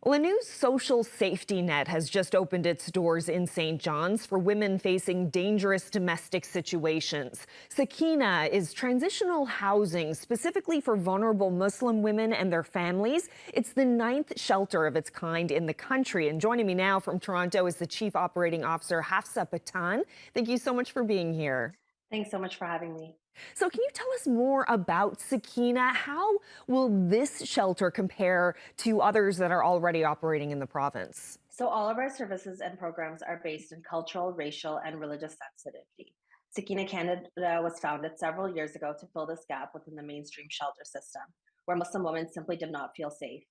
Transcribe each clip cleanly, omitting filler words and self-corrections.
Well, a new social safety net has just opened its doors in St. John's for women facing dangerous domestic situations. Sakeenah is transitional housing specifically for vulnerable Muslim women and their families. It's the ninth shelter of its kind in the country. And joining me now from Toronto is the Chief Operating Officer, Hafsa Pathan. Thank you so much for being here. Thanks so much for having me. So can you tell us more about Sakeenah? How will this shelter compare to others that are already operating in the province? So, all of our services and programs are based in cultural, racial, and religious sensitivity. Sakeenah Canada was founded several years ago to fill this gap within the mainstream shelter system, where Muslim women simply did not feel safe.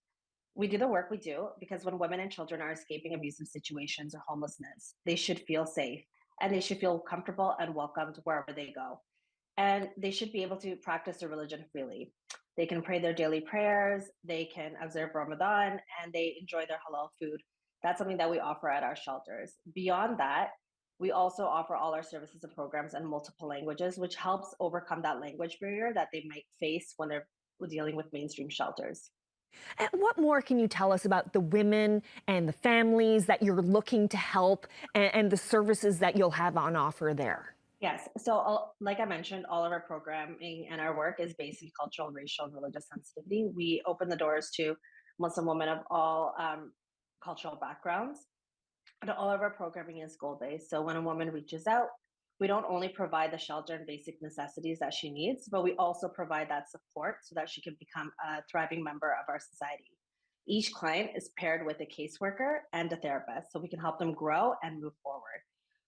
We do the work we do because when women and children are escaping abusive situations or homelessness, they should feel safe and they should feel comfortable and welcomed wherever they go. And they should be able to practice their religion freely. They can pray their daily prayers, they can observe Ramadan, and they enjoy their halal food. That's something that we offer at our shelters. Beyond that, we also offer all our services and programs in multiple languages, which helps overcome that language barrier that they might face when they're dealing with mainstream shelters. And what more can you tell us about the women and the families that you're looking to help and the services that you'll have on offer there? Yes. So, like I mentioned, all of our programming and our work is based in cultural, racial, and religious sensitivity. We open the doors to Muslim women of all cultural backgrounds, and all of our programming is goal based. So, when a woman reaches out, we don't only provide the shelter and basic necessities that she needs, but we also provide that support so that she can become a thriving member of our society. Each client is paired with a caseworker and a therapist, so we can help them grow and move forward.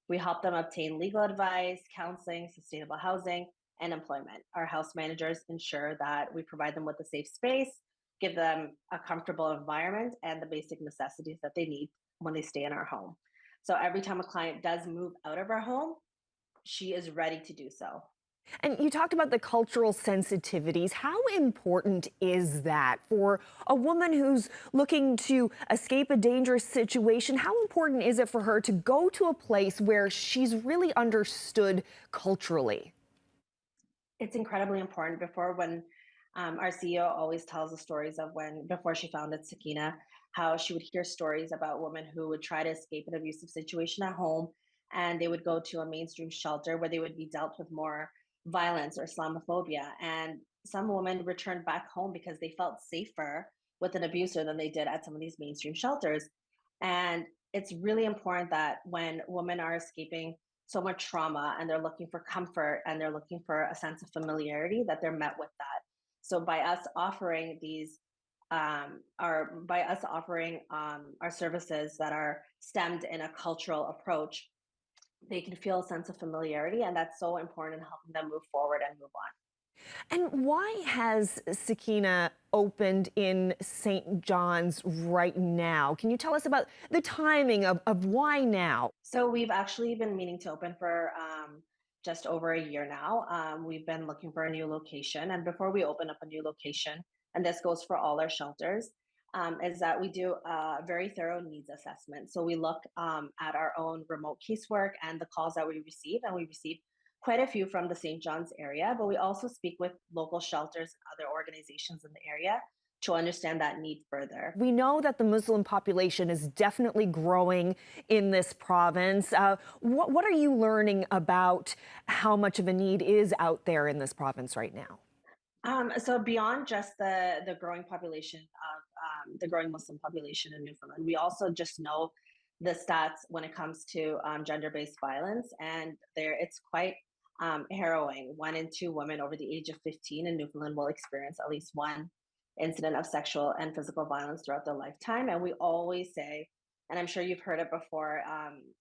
We help them obtain legal advice, counseling, sustainable housing, and employment. Our house managers ensure that we provide them with a safe space, give them a comfortable environment, and the basic necessities that they need when they stay in our home. So every time a client does move out of our home, she is ready to do so. And you talked about the cultural sensitivities. How important is that for a woman who's looking to escape a dangerous situation? How important is it for her to go to a place where she's really understood culturally? It's incredibly important. Before, when our CEO always tells the stories of when before she founded Sakina, how she would hear stories about women who would try to escape an abusive situation at home, and they would go to a mainstream shelter where they would be dealt with more violence or Islamophobia. And some women returned back home because they felt safer with an abuser than they did at some of these mainstream shelters. And it's really important that when women are escaping so much trauma and they're looking for comfort and they're looking for a sense of familiarity, that they're met with that. So by us offering these our by us offering our services that are stemmed in a cultural approach, they can feel a sense of familiarity, and that's so important in helping them move forward and move on. And why has Sakina opened in St. John's right now? Can you tell us about the timing of why now? So we've actually been meaning to open for just over a year now. We've been looking for a new location, and before we open up a new location, and this goes for all our shelters, is that we do a very thorough needs assessment. So we look at our own remote casework and the calls that we receive, and we receive quite a few from the St. John's area, but we also speak with local shelters and other organizations in the area to understand that need further. We know that the Muslim population is definitely growing in this province. What are you learning about how much of a need is out there in this province right now? So beyond just the growing population of the growing Muslim population in Newfoundland, we also just know the stats when it comes to gender-based violence, and there it's quite harrowing. 1 in 2 women over the age of 15 in Newfoundland will experience at least one incident of sexual and physical violence throughout their lifetime. And we always say, and I'm sure you've heard it before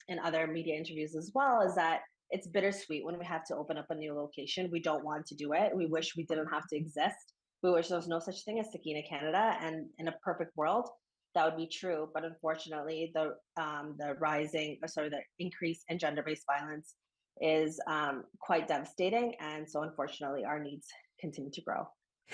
in other media interviews as well, is that it's bittersweet when we have to open up a new location. We don't want to do it. We wish we didn't have to exist. We wish there was no such thing as Sakina Canada, and in a perfect world, that would be true. But unfortunately, the increase in gender-based violence is quite devastating, and so unfortunately, our needs continue to grow.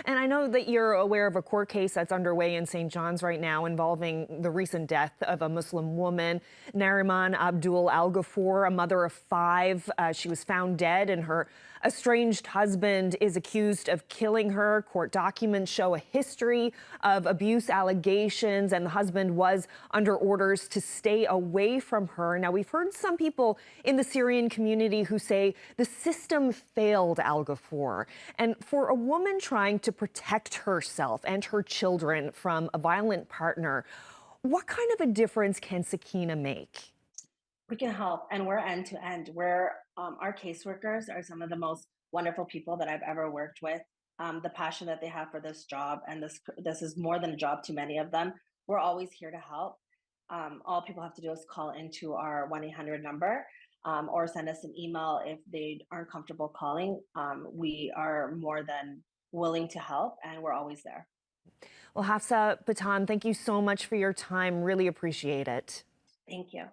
And I know that you're aware of a court case that's underway in St. John's right now involving the recent death of a Muslim woman, Nariman Abdul Al Ghafoor, a mother of five. She was found dead, and her estranged husband is accused of killing her. Court documents show a history of abuse allegations, and the husband was under orders to stay away from her. Now, we've heard some people in the Syrian community who say the system failed Al Ghafoor. And for a woman trying to protect herself and her children from a violent partner, what kind of a difference can Sakeenah make? We can help, and we're end to end. We're our caseworkers are some of the most wonderful people that I've ever worked with. The passion that they have for this job, and this is more than a job to many of them. We're always here to help. All people have to do is call into our 1-800 number, or send us an email if they aren't comfortable calling. We are more than willing to help, and we're always there. Well, Hafsa Pathan, thank you so much for your time. Really appreciate it. Thank you.